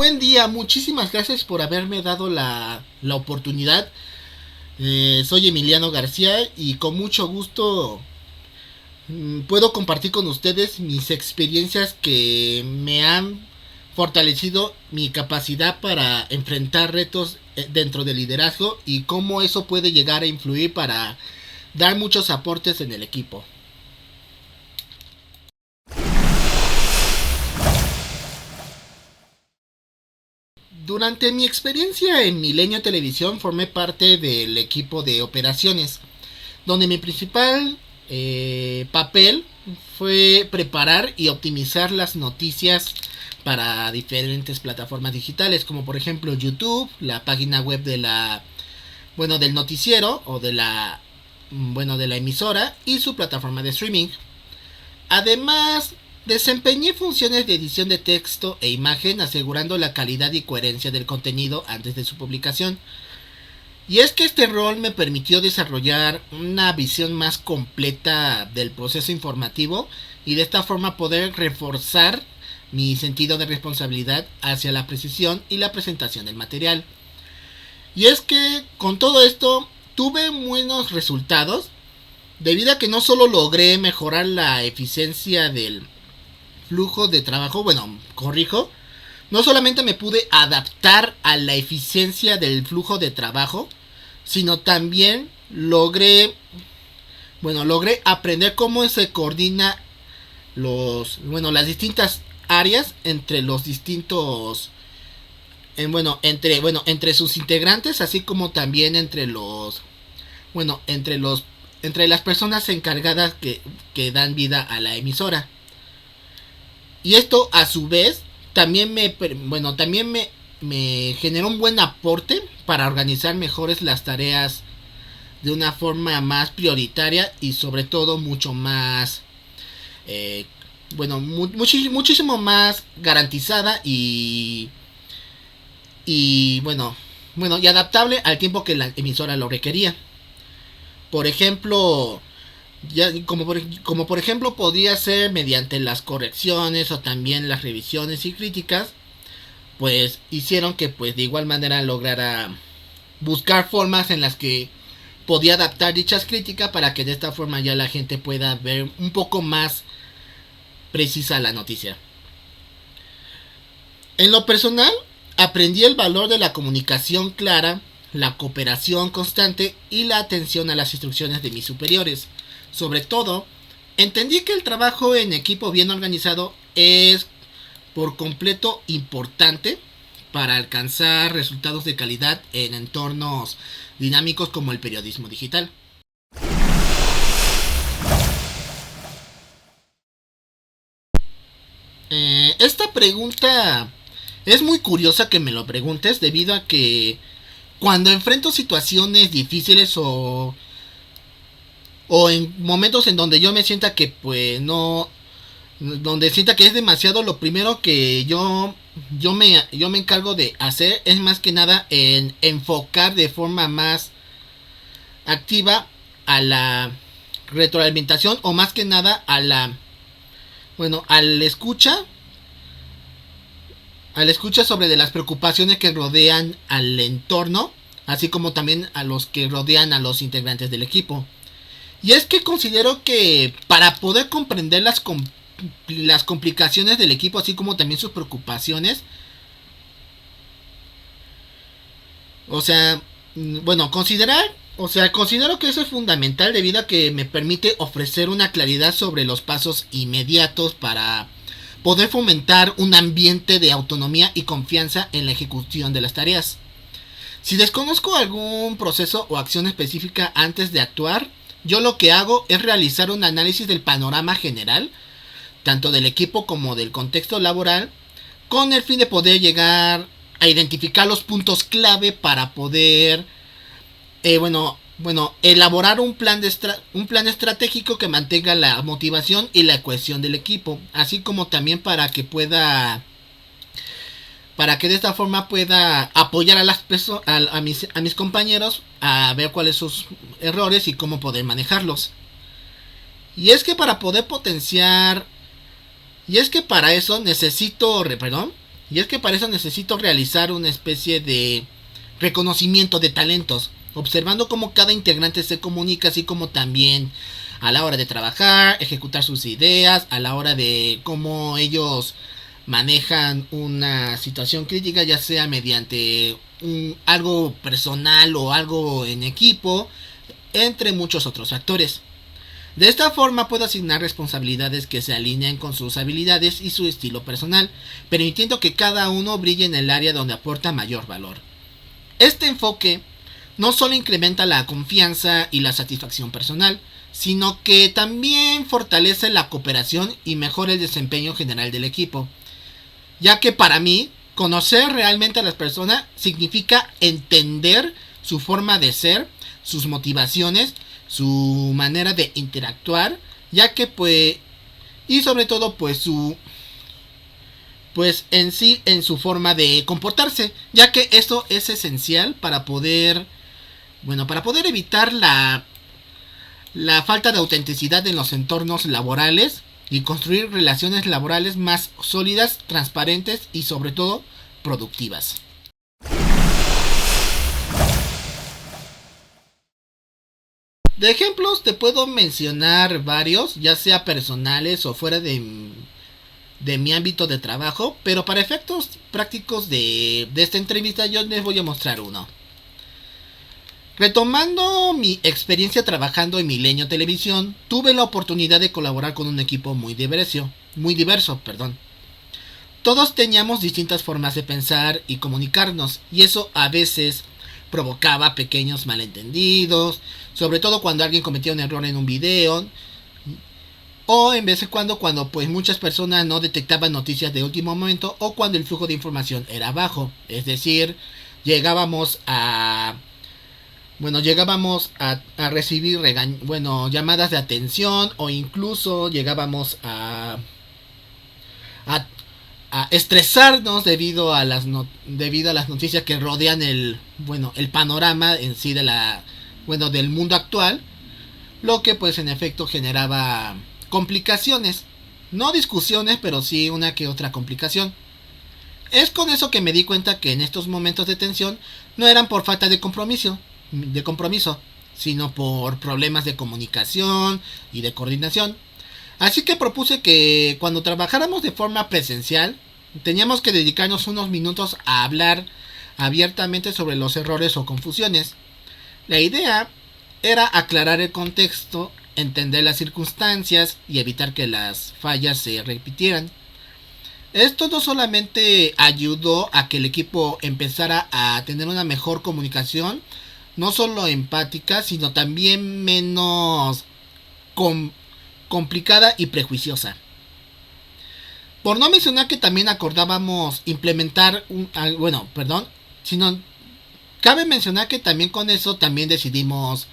Buen día, muchísimas gracias por haberme dado la oportunidad. Soy Emiliano García y con mucho gusto puedo compartir con ustedes mis experiencias que me han fortalecido mi capacidad para enfrentar retos dentro del liderazgo y cómo eso puede llegar a influir para dar muchos aportes en el equipo. Durante mi experiencia en Milenio Televisión formé parte del equipo de operaciones, donde mi principal papel fue preparar y optimizar las noticias para diferentes plataformas digitales, como por ejemplo YouTube, la página web de del noticiero o de la emisora y su plataforma de streaming. Además, desempeñé funciones de edición de texto e imagen asegurando la calidad y coherencia del contenido antes de su publicación. Y es que este rol me permitió desarrollar una visión más completa del proceso informativo y de esta forma poder reforzar mi sentido de responsabilidad hacia la precisión y la presentación del material. Y es que con todo esto tuve buenos resultados debido a que no solo logré mejorar la eficiencia del flujo de trabajo, no solamente me pude adaptar a la eficiencia del flujo de trabajo, sino también logré aprender cómo se coordina las distintas áreas entre los distintos entre sus integrantes, así como también entre las personas encargadas que dan vida a la emisora. Y esto a su vez también me generó un buen aporte para organizar mejores las tareas de una forma más prioritaria y sobre todo mucho más muchísimo más garantizada y adaptable al tiempo que la emisora lo requería. Por ejemplo, como por ejemplo podría ser mediante las correcciones o también las revisiones y críticas, pues hicieron que pues de igual manera lograra buscar formas en las que podía adaptar dichas críticas para que de esta forma ya la gente pueda ver un poco más precisa la noticia. En lo personal, aprendí el valor de la comunicación clara, la cooperación constante y la atención a las instrucciones de mis superiores. Sobre todo, entendí que el trabajo en equipo bien organizado es por completo importante para alcanzar resultados de calidad en entornos dinámicos como el periodismo digital. Esta pregunta es muy curiosa que me lo preguntes debido a que cuando enfrento situaciones difíciles o en momentos en donde yo me sienta que pues no, donde sienta que es demasiado, lo primero que yo me encargo de hacer es más que nada en enfocar de forma más activa a la retroalimentación o más que nada al escucha sobre de las preocupaciones que rodean al entorno, así como también a los que rodean a los integrantes del equipo. Y es que considero que para poder comprender las complicaciones del equipo, así como también sus preocupaciones, considero que eso es fundamental debido a que me permite ofrecer una claridad sobre los pasos inmediatos para poder fomentar un ambiente de autonomía y confianza en la ejecución de las tareas. Si desconozco algún proceso o acción específica antes de actuar, yo lo que hago es realizar un análisis del panorama general, tanto del equipo como del contexto laboral, con el fin de poder llegar a identificar los puntos clave para poder elaborar un plan estratégico que mantenga la motivación y la cohesión del equipo, así como también para que de esta forma pueda apoyar a mis compañeros a ver cuáles son sus errores y cómo poder manejarlos. Y es que para eso necesito Y es que para eso necesito realizar una especie de reconocimiento de talentos, observando cómo cada integrante se comunica, así como también a la hora de trabajar, ejecutar sus ideas, a la hora de cómo ellos manejan una situación crítica, ya sea mediante algo personal o algo en equipo, entre muchos otros factores. De esta forma puedo asignar responsabilidades que se alineen con sus habilidades y su estilo personal, permitiendo que cada uno brille en el área donde aporta mayor valor. Este enfoque no solo incrementa la confianza y la satisfacción personal, sino que también fortalece la cooperación y mejora el desempeño general del equipo. Ya que para mí, conocer realmente a las personas significa entender su forma de ser, sus motivaciones, su manera de interactuar, ya que pues, y sobre todo pues pues en sí, en su forma de comportarse, ya que esto es esencial para poder, para poder evitar la falta de autenticidad en los entornos laborales y construir relaciones laborales más sólidas, transparentes y sobre todo productivas. De ejemplos te puedo mencionar varios, ya sea personales o fuera de mi ámbito de trabajo, pero para efectos prácticos de esta entrevista yo les voy a mostrar uno. Retomando mi experiencia trabajando en Milenio Televisión, tuve la oportunidad de colaborar con un equipo muy diverso. Todos teníamos distintas formas de pensar y comunicarnos, y eso a veces provocaba pequeños malentendidos, sobre todo cuando alguien cometía un error en un video, o en vez de cuando pues muchas personas no detectaban noticias de último momento, o cuando el flujo de información era bajo, es decir, llegábamos a recibir llamadas de atención, o incluso llegábamos a estresarnos debido a las noticias que rodean el panorama en sí del mundo actual, lo que pues en efecto generaba complicaciones, no discusiones, pero sí una que otra complicación. Es con eso que me di cuenta que en estos momentos de tensión no eran por falta de compromiso, sino por problemas de comunicación y de coordinación. Así que propuse que cuando trabajáramos de forma presencial, teníamos que dedicarnos unos minutos a hablar abiertamente sobre los errores o confusiones. La idea era aclarar el contexto, entender las circunstancias y evitar que las fallas se repitieran. Esto no solamente ayudó a que el equipo empezara a tener una mejor comunicación, no solo empática, sino también menos complicada y prejuiciosa. Por no mencionar que también acordábamos implementar cabe mencionar que también con eso también decidimos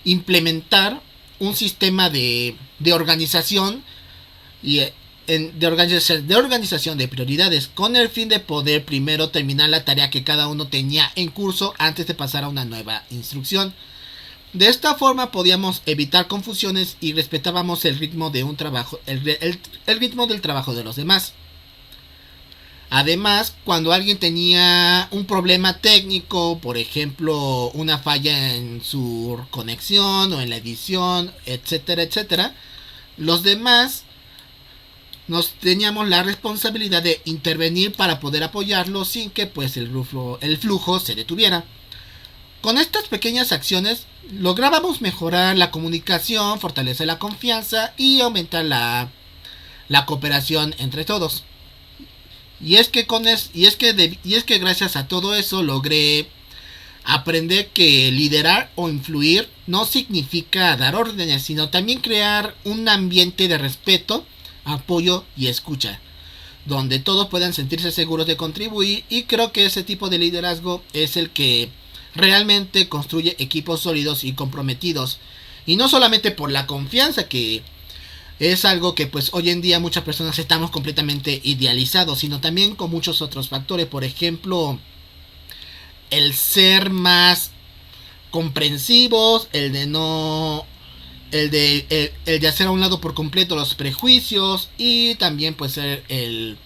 implementar un sistema de organización y de organización de prioridades, con el fin de poder primero terminar la tarea que cada uno tenía en curso antes de pasar a una nueva instrucción. De esta forma podíamos evitar confusiones y respetábamos el ritmo de un trabajo, el ritmo del trabajo de los demás. Además, cuando alguien tenía un problema técnico, por ejemplo, una falla en su conexión o en la edición, etcétera, los demás nos teníamos la responsabilidad de intervenir para poder apoyarlo sin que pues el flujo se detuviera. Con estas pequeñas acciones lográbamos mejorar la comunicación, fortalecer la confianza y aumentar la cooperación entre todos. Y es que gracias a todo eso logré aprender que liderar o influir no significa dar órdenes, sino también crear un ambiente de respeto, apoyo y escucha, donde todos puedan sentirse seguros de contribuir, y creo que ese tipo de liderazgo es el que realmente construye equipos sólidos y comprometidos, y no solamente por la confianza, que es algo que pues hoy en día muchas personas estamos completamente idealizados, sino también con muchos otros factores. Por ejemplo, el ser más comprensivos, el de hacer a un lado por completo los prejuicios, y también pues ser el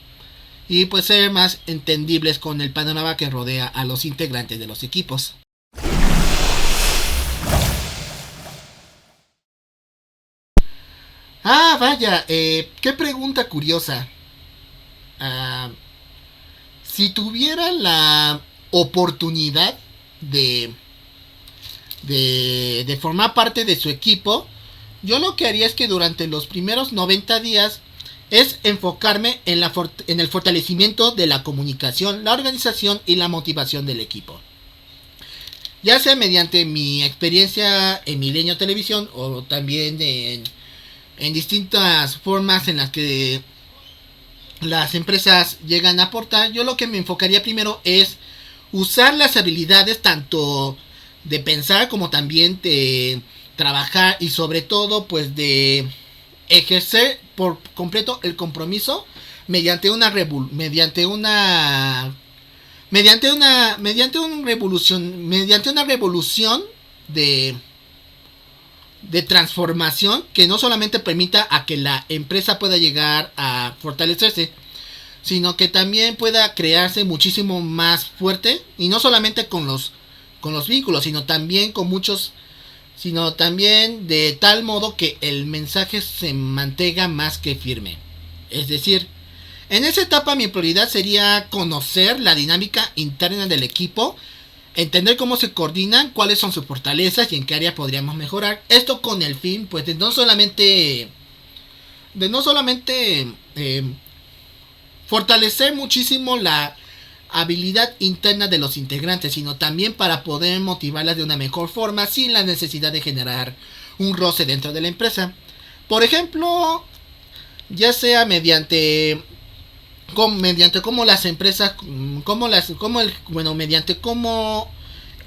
y pues ser más entendibles con el panorama que rodea a los integrantes de los equipos. Ah, vaya, qué pregunta curiosa. Ah, si tuviera la oportunidad de, de formar parte de su equipo, yo lo que haría es que durante los primeros 90 días es enfocarme en el fortalecimiento de la comunicación, la organización y la motivación del equipo. Ya sea mediante mi experiencia en Milenio Televisión o también en distintas formas en las que las empresas llegan a aportar, yo lo que me enfocaría primero es usar las habilidades tanto de pensar como también de trabajar y sobre todo pues de ejercer por completo el compromiso mediante una mediante una revolución de transformación que no solamente permita a que la empresa pueda llegar a fortalecerse, sino que también pueda crearse muchísimo más fuerte y no solamente con los vínculos, sino también de tal modo que el mensaje se mantenga más que firme. Es decir, en esa etapa mi prioridad sería conocer la dinámica interna del equipo, entender cómo se coordinan, cuáles son sus fortalezas y en qué área podríamos mejorar. Esto con el fin, pues, de no solamente fortalecer muchísimo la habilidad interna de los integrantes, sino también para poder motivarlas de una mejor forma sin la necesidad de generar un roce dentro de la empresa. Por ejemplo, ya sea mediante cómo las empresas, mediante cómo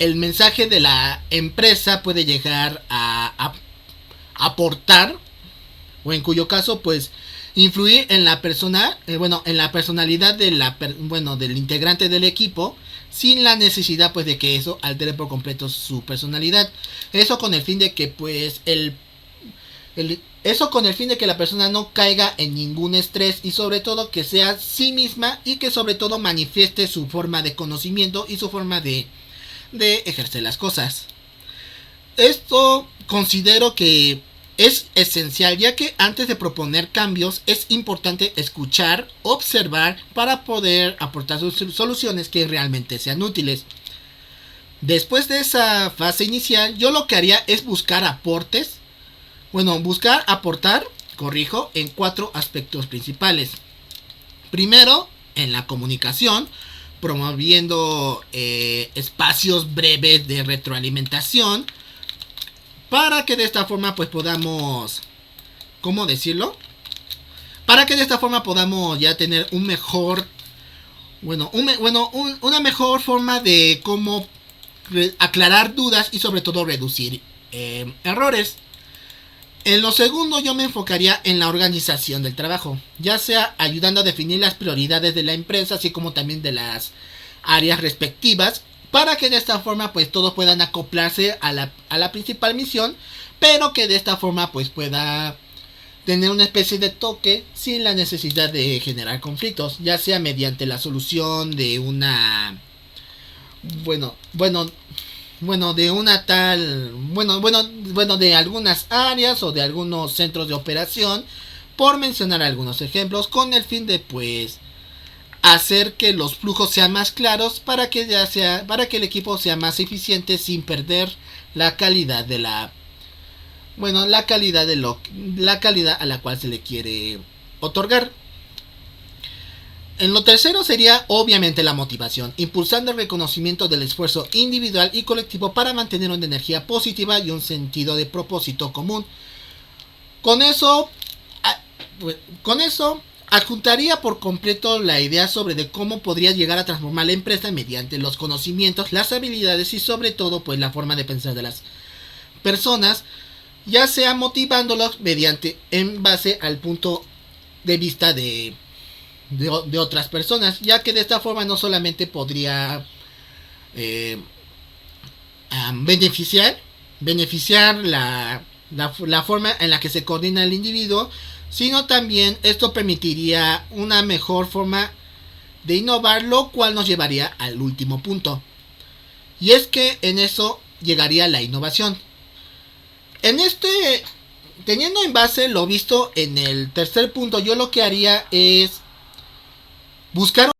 el mensaje de la empresa puede llegar a aportar, o en cuyo caso pues influir en la persona, en la personalidad del integrante del equipo, sin la necesidad pues de que eso altere por completo su personalidad. Eso con el fin de que pues eso con el fin de que la persona no caiga en ningún estrés y sobre todo que sea sí misma y que sobre todo manifieste su forma de conocimiento y su forma de ejercer las cosas. Esto considero que es esencial, ya que antes de proponer cambios es importante escuchar, observar para poder aportar soluciones que realmente sean útiles. Después de esa fase inicial, yo lo que haría es buscar aportar, en 4 aspectos principales. Primero, en la comunicación, promoviendo espacios breves de retroalimentación para que de esta forma pues podamos, ¿cómo decirlo? Para que de esta forma podamos ya tener una mejor forma de cómo aclarar dudas y sobre todo reducir errores. En lo segundo, yo me enfocaría en la organización del trabajo, ya sea ayudando a definir las prioridades de la empresa, así como también de las áreas respectivas, para que de esta forma pues todos puedan acoplarse a la principal misión, pero que de esta forma pues pueda tener una especie de toque sin la necesidad de generar conflictos, ya sea mediante la solución de una de algunas áreas o de algunos centros de operación, por mencionar algunos ejemplos, con el fin de pues hacer que los flujos sean más claros para que el equipo sea más eficiente sin perder la calidad la calidad a la cual se le quiere otorgar. En lo tercero sería obviamente la motivación, impulsando el reconocimiento del esfuerzo individual y colectivo para mantener una energía positiva y un sentido de propósito común. Con eso adjuntaría por completo la idea sobre de cómo podría llegar a transformar la empresa mediante los conocimientos, las habilidades y sobre todo pues la forma de pensar de las personas, ya sea motivándolos en base al punto de vista de otras personas, ya que de esta forma no solamente podría beneficiar la forma en la que se coordina el individuo, sino también esto permitiría una mejor forma de innovar, lo cual nos llevaría al último punto. Y es que en eso llegaría la innovación. En este, teniendo en base lo visto en el tercer punto, yo lo que haría es buscar